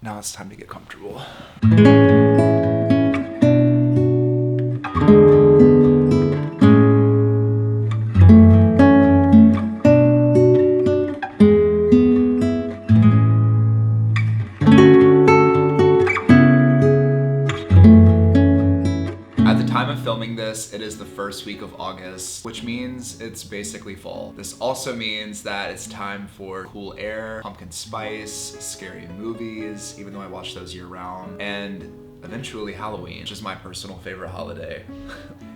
Now it's time to get comfortable. At the time of filming this, it is the first week of August, which means it's basically fall. This also means that it's time for cool air, pumpkin spice, scary movies, even though I watch those year round, and eventually Halloween, which is my personal favorite holiday.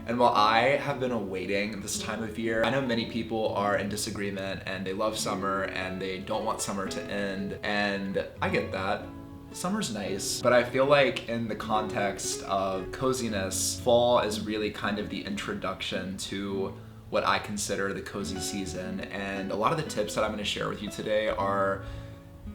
And while I have been awaiting this time of year, I know many people are in disagreement and they love summer and they don't want summer to end, and I get that. Summer's nice, but I feel like in the context of coziness, fall is really kind of the introduction to what I consider the cozy season. And a lot of the tips that I'm gonna share with you today are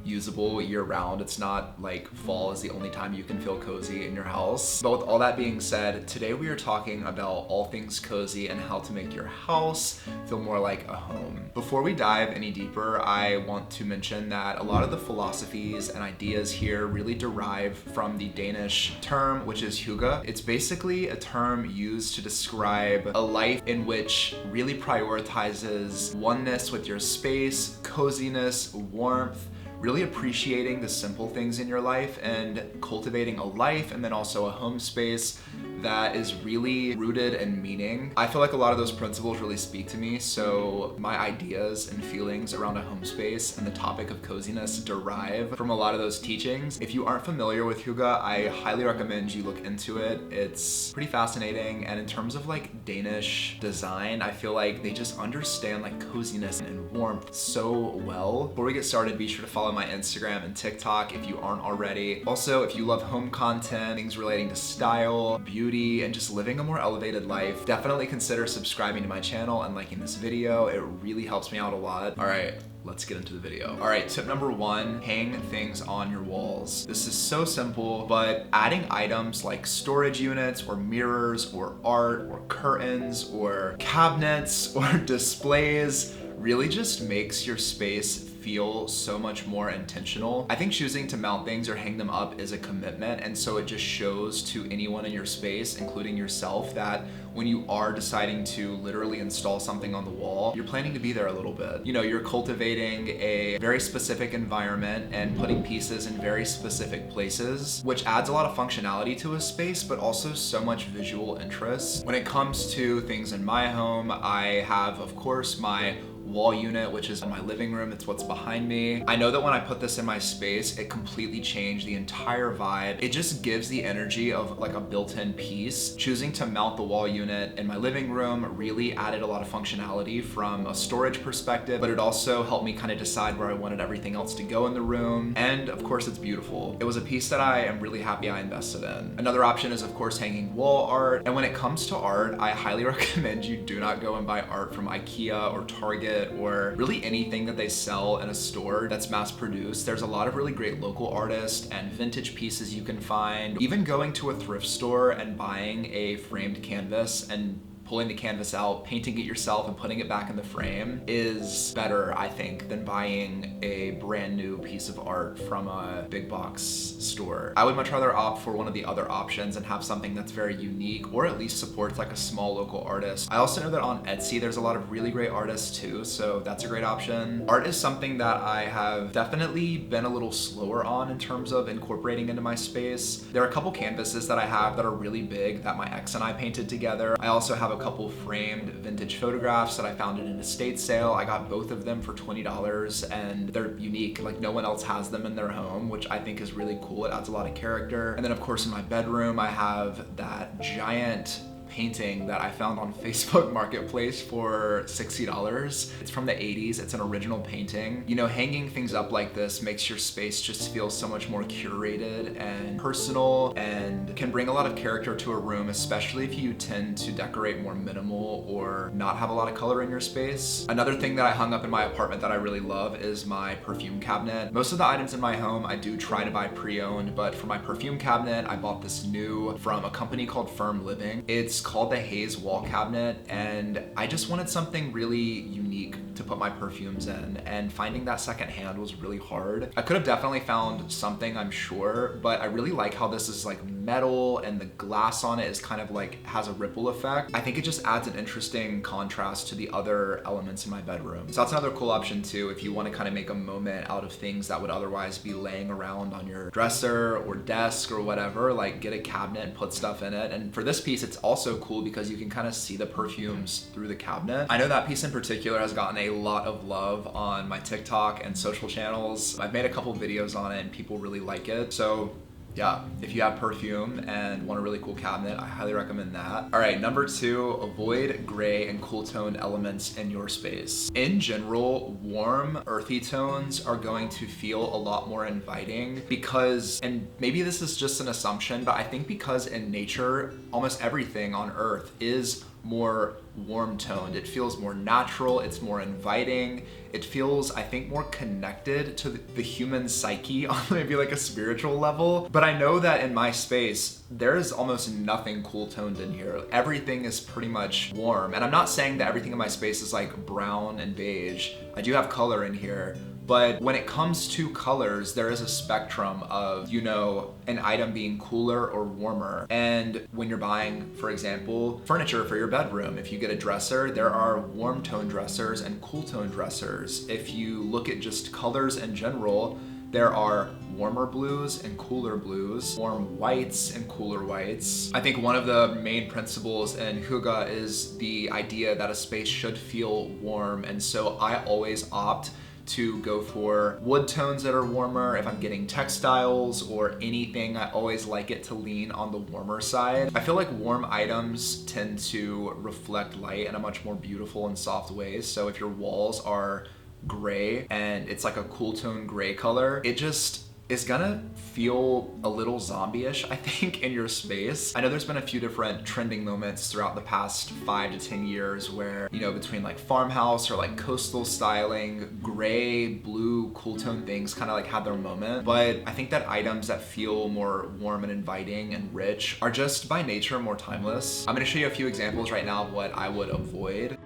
usable year-round. It's not like fall is the only time you can feel cozy in your house. But with all that being said, today we are talking about all things cozy and how to make your house feel more like a home. Before we dive any deeper, I want to mention that a lot of the philosophies and ideas here really derive from the Danish term, which is hygge. It's basically a term used to describe a life in which really prioritizes oneness with your space, coziness, warmth, really appreciating the simple things in your life and cultivating a life and then also a home space that is really rooted in meaning. I feel like a lot of those principles really speak to me, so my ideas and feelings around a home space and the topic of coziness derive from a lot of those teachings. If you aren't familiar with hygge, I highly recommend you look into it. It's pretty fascinating, and in terms of like Danish design, I feel like they just understand like coziness and warmth so well. Before we get started, be sure to follow my Instagram and TikTok if you aren't already. Also, if you love home content, things relating to style, beauty, and just living a more elevated life, definitely consider subscribing to my channel and liking this video. It really helps me out a lot. All right, let's get into the video. All right, tip number one, hang things on your walls. This is so simple, but adding items like storage units or mirrors or art or curtains or cabinets or displays really just makes your space feel so much more intentional. I think choosing to mount things or hang them up is a commitment, and so it just shows to anyone in your space, including yourself, that when you are deciding to literally install something on the wall, you're planning to be there a little bit. You know, you're cultivating a very specific environment and putting pieces in very specific places, which adds a lot of functionality to a space, but also so much visual interest. When it comes to things in my home, I have, of course, my wall unit, which is in my living room. It's what's behind me. I know that when I put this in my space, it completely changed the entire vibe. It just gives the energy of like a built-in piece. Choosing to mount the wall unit in my living room really added a lot of functionality from a storage perspective, but it also helped me kind of decide where I wanted everything else to go in the room. And of course, it's beautiful. It was a piece that I am really happy I invested in. Another option is, of course, hanging wall art. And when it comes to art, I highly recommend you do not go and buy art from IKEA or Target or really anything that they sell in a store that's mass produced. There's a lot of really great local artists and vintage pieces you can find. Even going to a thrift store and buying a framed canvas and pulling the canvas out, painting it yourself, and putting it back in the frame is better, I think, than buying a brand new piece of art from a big box store. I would much rather opt for one of the other options and have something that's very unique, or at least supports like a small local artist. I also know that on Etsy, there's a lot of really great artists too, so that's a great option. Art is something that I have definitely been a little slower on in terms of incorporating into my space. There are a couple canvases that I have that are really big that my ex and I painted together. I also have a couple framed vintage photographs that I found in an estate sale. I got both of them for $20 and they're unique. Like no one else has them in their home, which I think is really cool. It adds a lot of character. And then of course in my bedroom, I have that giant painting that I found on Facebook Marketplace for $60. It's from the 80s. It's an original painting. You know, hanging things up like this makes your space just feel so much more curated and personal, and can bring a lot of character to a room, especially if you tend to decorate more minimal or not have a lot of color in your space. Another thing that I hung up in my apartment that I really love is my perfume cabinet. Most of the items in my home I do try to buy pre-owned, but for my perfume cabinet, I bought this new from a company called Firm Living. It's called the Haze wall cabinet, and I just wanted something really unique to put my perfumes in, and finding that secondhand was really hard. I could have definitely found something, I'm sure, but I really like how this is like metal and the glass on it is kind of like has a ripple effect. I think it just adds an interesting contrast to the other elements in my bedroom. So that's another cool option too, if you want to kind of make a moment out of things that would otherwise be laying around on your dresser or desk or whatever, like get a cabinet and put stuff in it. And for this piece, it's also cool because you can kind of see the perfumes through the cabinet. I know that piece in particular has gotten a lot of love on my TikTok and social channels. I've made a couple videos on it and people really like it. So yeah, if you have perfume and want a really cool cabinet, I highly recommend that. All right, number 2, avoid gray and cool toned elements in your space. In general, warm, earthy tones are going to feel a lot more inviting because, and maybe this is just an assumption, but I think because in nature, almost everything on earth is more warm toned. It feels more natural, it's more inviting. It feels, I think, more connected to the human psyche on maybe like a spiritual level. But I know that in my space, there is almost nothing cool toned in here. Everything is pretty much warm. And I'm not saying that everything in my space is like brown and beige. I do have color in here. But when it comes to colors, there is a spectrum of, you know, an item being cooler or warmer. And when you're buying, for example, furniture for your bedroom, if you get a dresser, there are warm tone dressers and cool tone dressers. If you look at just colors in general, there are warmer blues and cooler blues, warm whites and cooler whites. I think one of the main principles in hygge is the idea that a space should feel warm. And so I always opt to go for wood tones that are warmer. If I'm getting textiles or anything, I always like it to lean on the warmer side. I feel like warm items tend to reflect light in a much more beautiful and soft way. So if your walls are gray and it's like a cool tone gray color, it just is gonna feel a little zombie-ish, I think, in your space. I know there's been a few different trending moments throughout the past 5 to 10 years where, you know, between like farmhouse or like coastal styling, gray, blue, cool tone things kind of like have their moment. But I think that items that feel more warm and inviting and rich are just by nature more timeless. I'm gonna show you a few examples right now of what I would avoid.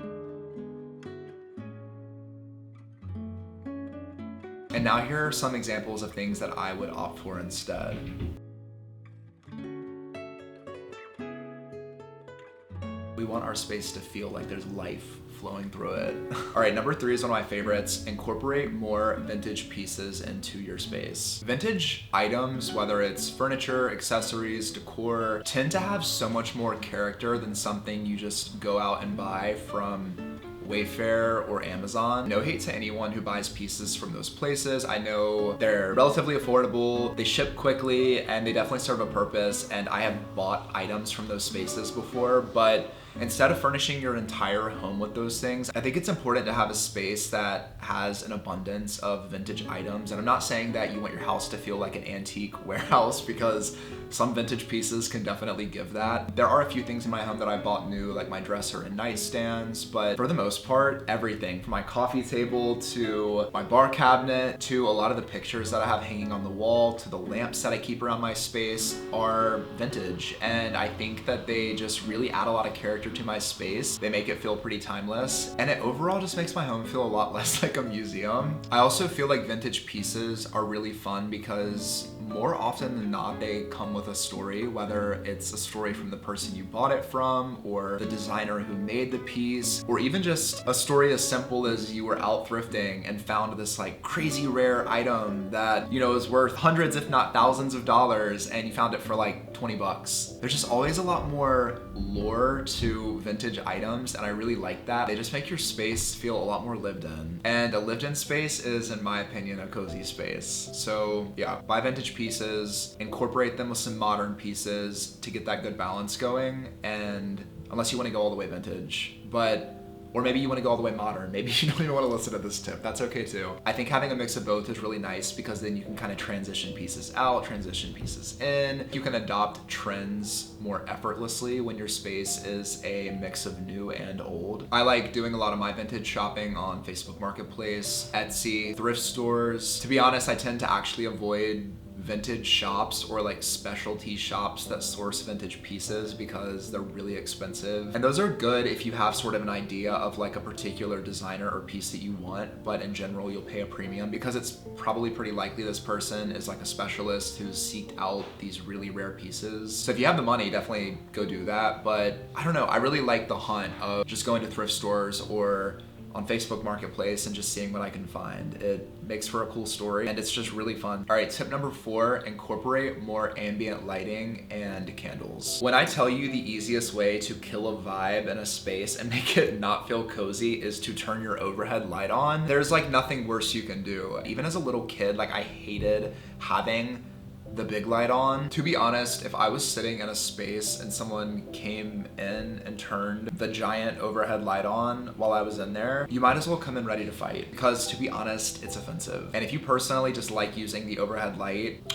And now here are some examples of things that I would opt for instead. We want our space to feel like there's life flowing through it. All right, number 3 is one of my favorites. Incorporate more vintage pieces into your space. Vintage items, whether it's furniture, accessories, decor, tend to have so much more character than something you just go out and buy from Wayfair or Amazon. No hate to anyone who buys pieces from those places. I know they're relatively affordable, they ship quickly, and they definitely serve a purpose, and I have bought items from those spaces before, but instead of furnishing your entire home with those things, I think it's important to have a space that has an abundance of vintage items. And I'm not saying that you want your house to feel like an antique warehouse, because some vintage pieces can definitely give that. There are a few things in my home that I bought new, like my dresser and nightstands, but for the most part, everything from my coffee table to my bar cabinet to a lot of the pictures that I have hanging on the wall to the lamps that I keep around my space are vintage. And I think that they just really add a lot of character to my space. They make it feel pretty timeless, and it overall just makes my home feel a lot less like a museum. I also feel like vintage pieces are really fun because more often than not, they come with a story, whether it's a story from the person you bought it from, or the designer who made the piece, or even just a story as simple as you were out thrifting and found this like crazy rare item that, you know, is worth hundreds if not thousands of dollars, and you found it for like 20 bucks. There's just always a lot more lore to vintage items, and I really like that. They just make your space feel a lot more lived in. And a lived in space is, in my opinion, a cozy space. So yeah, buy vintage pieces, incorporate them with some modern pieces to get that good balance going. And unless you want to go all the way vintage, or maybe you want to go all the way modern. Maybe you don't even want to listen to this tip. That's okay too. I think having a mix of both is really nice because then you can kind of transition pieces out, transition pieces in. You can adopt trends more effortlessly when your space is a mix of new and old. I like doing a lot of my vintage shopping on Facebook Marketplace, Etsy, thrift stores. To be honest, I tend to actually avoid vintage shops or like specialty shops that source vintage pieces because they're really expensive. And those are good if you have sort of an idea of like a particular designer or piece that you want, but in general you'll pay a premium because it's probably pretty likely this person is like a specialist who's seeked out these really rare pieces. So if you have the money, definitely go do that. But I don't know, I really like the hunt of just going to thrift stores or on Facebook Marketplace and just seeing what I can find. It makes for a cool story and it's just really fun. All right, tip number 4, incorporate more ambient lighting and candles. When I tell you the easiest way to kill a vibe in a space and make it not feel cozy is to turn your overhead light on, there's like nothing worse you can do. Even as a little kid, like I hated having the big light on. To be honest, if I was sitting in a space and someone came in and turned the giant overhead light on while I was in there, you might as well come in ready to fight because to be honest, it's offensive. And if you personally just like using the overhead light,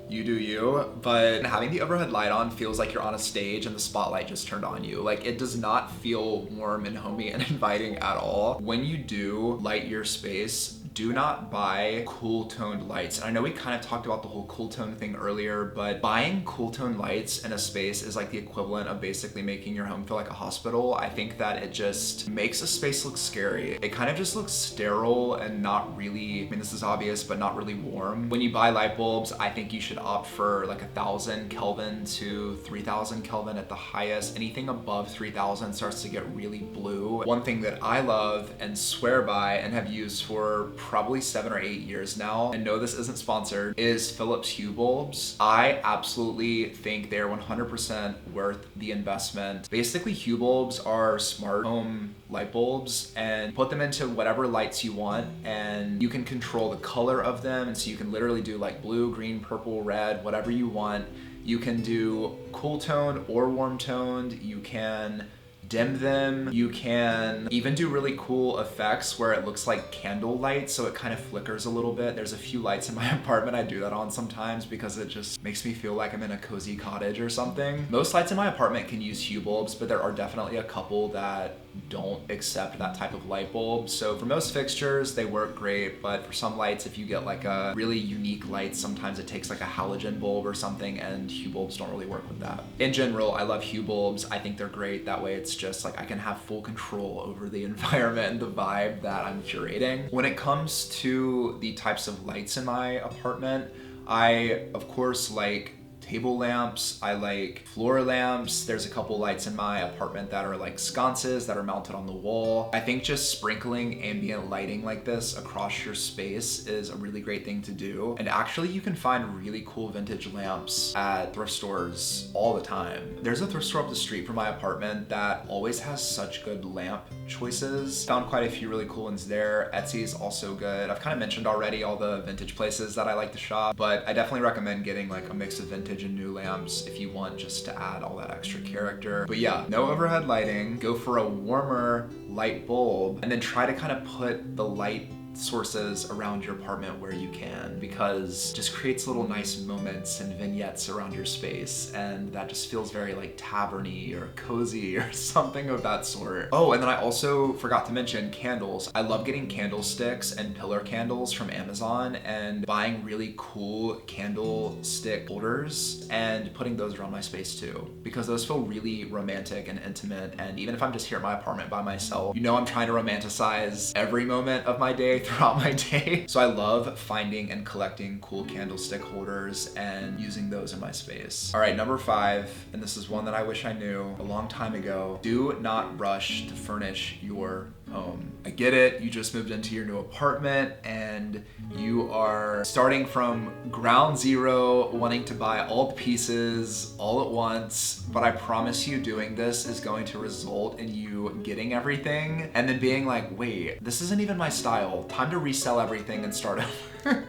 you do you, but having the overhead light on feels like you're on a stage and the spotlight just turned on you. Like it does not feel warm and homey and inviting at all. When you do light your space, do not buy cool toned lights. And I know we kind of talked about the whole cool tone thing earlier, but buying cool tone lights in a space is like the equivalent of basically making your home feel like a hospital. I think that it just makes a space look scary. It kind of just looks sterile and not really, I mean, this is obvious, but not really warm. When you buy light bulbs, I think you should opt for like 1,000 Kelvin to 3,000 Kelvin at the highest. Anything above 3,000 starts to get really blue. One thing that I love and swear by and have used for probably 7 or 8 years now, and no, this isn't sponsored, is Philips Hue bulbs. I absolutely think they're 100% worth the investment. Basically, Hue bulbs are smart home light bulbs and put them into whatever lights you want and you can control the color of them. And so you can literally do like blue, green, purple, red, whatever you want. You can do cool toned or warm toned. You can dim them. You can even do really cool effects where it looks like candle light, so it kind of flickers a little bit. There's a few lights in my apartment I do that on sometimes because it just makes me feel like I'm in a cozy cottage or something. Most lights in my apartment can use Hue bulbs, but there are definitely a couple that don't accept that type of light bulb. So for most fixtures, they work great, but for some lights, if you get like a really unique light, sometimes it takes like a halogen bulb or something, and Hue bulbs don't really work with that. In general, I love Hue bulbs. I think they're great. That way it's just like I can have full control over the environment and the vibe that I'm curating. When it comes to the types of lights in my apartment, I of course like table lamps, I like floor lamps. There's a couple lights in my apartment that are like sconces that are mounted on the wall. I think just sprinkling ambient lighting like this across your space is a really great thing to do. And actually you can find really cool vintage lamps at thrift stores all the time. There's a thrift store up the street from my apartment that always has such good lamp choices. Found quite a few really cool ones there. Etsy is also good. I've kind of mentioned already all the vintage places that I like to shop, but I definitely recommend getting like a mix of vintage and new lamps if you want just to add all that extra character. But yeah, no overhead lighting, go for a warmer light bulb, and then try to kind of put the light sources around your apartment where you can, because it just creates little nice moments and vignettes around your space, and that just feels very like tavern-y or cozy or something of that sort. Oh, and then I also forgot to mention candles. I love getting candlesticks and pillar candles from Amazon and buying really cool candlestick holders and putting those around my space too, because those feel really romantic and intimate. And even if I'm just here at my apartment by myself, you know I'm trying to romanticize every moment of my day throughout my day. So I love finding and collecting cool candlestick holders and using those in my space. All right, number 5, and this is one that I wish I knew a long time ago. Do not rush to furnish your home. I get it, you just moved into your new apartment and you are starting from ground zero, wanting to buy all the pieces all at once, but I promise you doing this is going to result in you getting everything and then being like, wait, this isn't even my style. Time to resell everything and start over.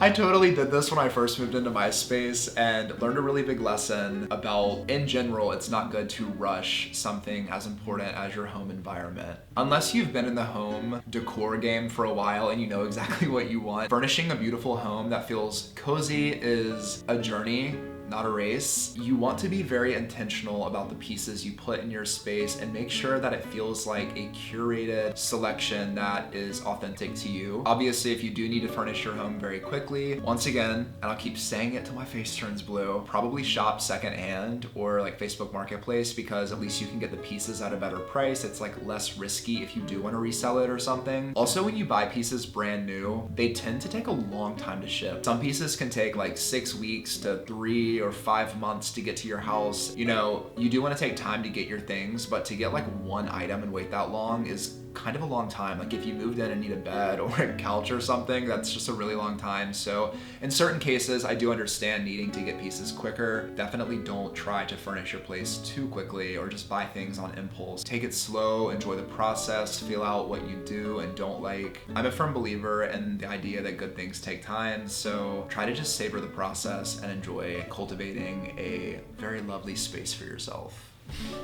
I totally did this when I first moved into my space and learned a really big lesson about, in general, it's not good to rush something as important as your home environment. Unless you've been in the home decor game for a while and you know exactly what you want, furnishing a beautiful home that feels cozy is a journey. not a race. You want to be very intentional about the pieces you put in your space and make sure that it feels like a curated selection that is authentic to you. Obviously, if you do need to furnish your home very quickly, once again, and I'll keep saying it till my face turns blue, probably shop secondhand or like Facebook Marketplace, because at least you can get the pieces at a better price. It's like less risky if you do want to resell it or something. Also, when you buy pieces brand new, they tend to take a long time to ship. Some pieces can take like 6 weeks to 3 or 5 months to get to your house. You know, you do want to take time to get your things, but to get like one item and wait that long is kind of a long time. Like if you moved in and need a bed or a couch or something, that's just a really long time. So in certain cases, I do understand needing to get pieces quicker. Definitely don't try to furnish your place too quickly or just buy things on impulse. Take it slow, enjoy the process, feel out what you do and don't like. I'm a firm believer in the idea that good things take time, so try to just savor the process and enjoy cultivating a very lovely space for yourself.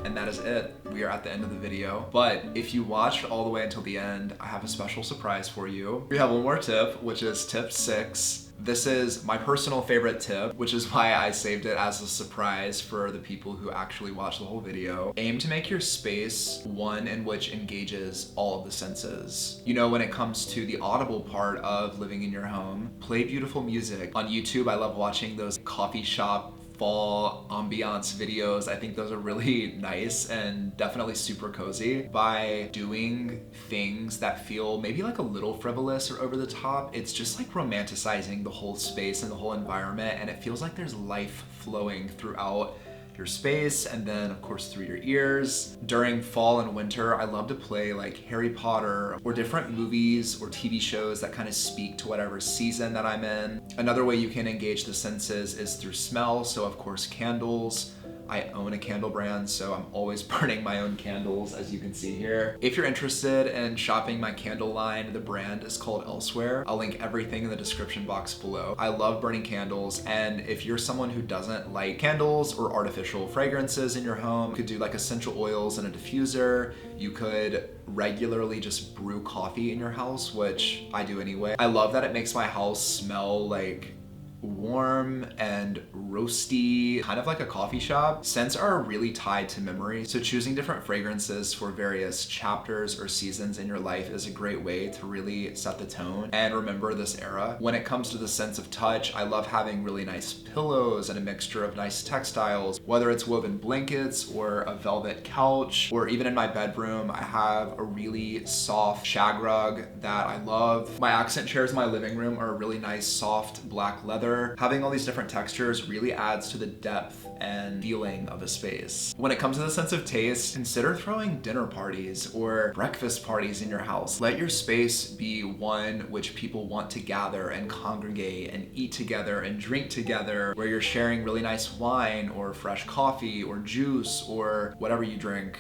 And that is it. We are at the end of the video. But if you watched all the way until the end, I have a special surprise for you. We have one more tip, which is tip 6. This is my personal favorite tip, which is why I saved it as a surprise for the people who actually watch the whole video. Aim to make your space one in which engages all of the senses. You know, when it comes to the audible part of living in your home, play beautiful music. On YouTube, I love watching those coffee shop fall ambiance videos. I think those are really nice and definitely super cozy. By doing things that feel maybe like a little frivolous or over the top, it's just like romanticizing the whole space and the whole environment, and it feels like there's life flowing throughout your space and then of course through your ears. During fall and winter, I love to play like Harry Potter or different movies or TV shows that kind of speak to whatever season that I'm in. Another way you can engage the senses is through smell. So of course candles. I own a candle brand, so I'm always burning my own candles, as you can see here. If you're interested in shopping my candle line, the brand is called Elsewhere. I'll link everything in the description box below. I love burning candles, and if you're someone who doesn't like candles or artificial fragrances in your home, you could do like essential oils and a diffuser. You could regularly just brew coffee in your house, which I do anyway. I love that it makes my house smell like warm and roasty, kind of like a coffee shop. Scents are really tied to memory, so choosing different fragrances for various chapters or seasons in your life is a great way to really set the tone and remember this era. When it comes to the sense of touch, I love having really nice pillows and a mixture of nice textiles, whether it's woven blankets or a velvet couch, or even in my bedroom, I have a really soft shag rug that I love. My accent chairs in my living room are a really nice soft black leather. Having all these different textures really adds to the depth and feeling of a space. When it comes to the sense of taste, consider throwing dinner parties or breakfast parties in your house. Let your space be one which people want to gather and congregate and eat together and drink together, where you're sharing really nice wine or fresh coffee or juice or whatever you drink.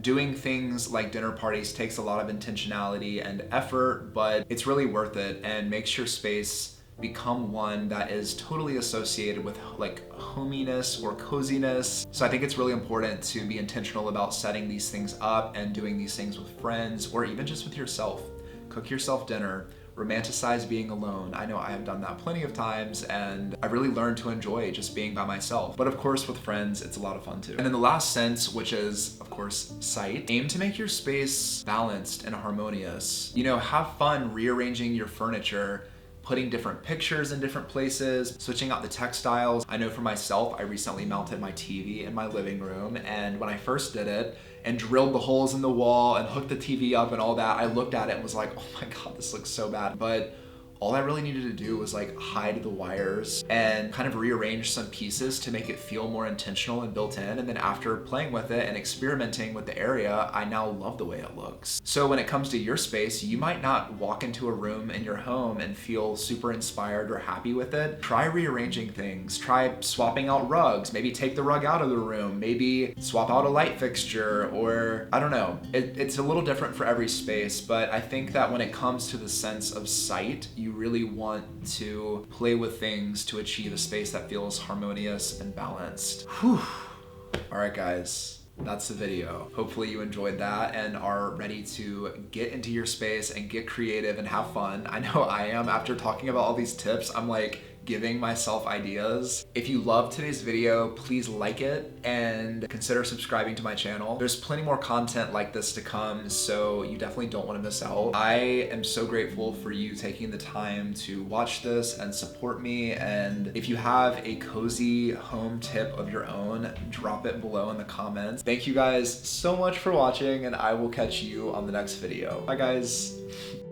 Doing things like dinner parties takes a lot of intentionality and effort, but it's really worth it and makes your space become one that is totally associated with like hominess or coziness. So I think it's really important to be intentional about setting these things up and doing these things with friends or even just with yourself. Cook yourself dinner, romanticize being alone. I know I have done that plenty of times and I've really learned to enjoy just being by myself. But of course with friends, it's a lot of fun too. And then the last sense, which is of course sight, aim to make your space balanced and harmonious. You know, have fun rearranging your furniture, putting different pictures in different places, switching out the textiles. I know for myself, I recently mounted my TV in my living room, and when I first did it and drilled the holes in the wall and hooked the TV up and all that, I looked at it and was like, oh my God, this looks so bad. But all I really needed to do was like hide the wires and kind of rearrange some pieces to make it feel more intentional and built in. And then after playing with it and experimenting with the area, I now love the way it looks. So when it comes to your space, you might not walk into a room in your home and feel super inspired or happy with it. Try rearranging things, try swapping out rugs, maybe take the rug out of the room, maybe swap out a light fixture, or I don't know. It's a little different for every space, but I think that when it comes to the sense of sight, you really want to play with things to achieve a space that feels harmonious and balanced. Whew. All right, guys. That's the video. Hopefully you enjoyed that and are ready to get into your space and get creative and have fun. I know I am. After talking about all these tips, I'm like giving myself ideas. If you loved today's video, please like it and consider subscribing to my channel. There's plenty more content like this to come, so you definitely don't want to miss out. I am so grateful for you taking the time to watch this and support me, and if you have a cozy home tip of your own, drop it below in the comments. Thank you guys so much for watching, and I will catch you on the next video. Bye guys.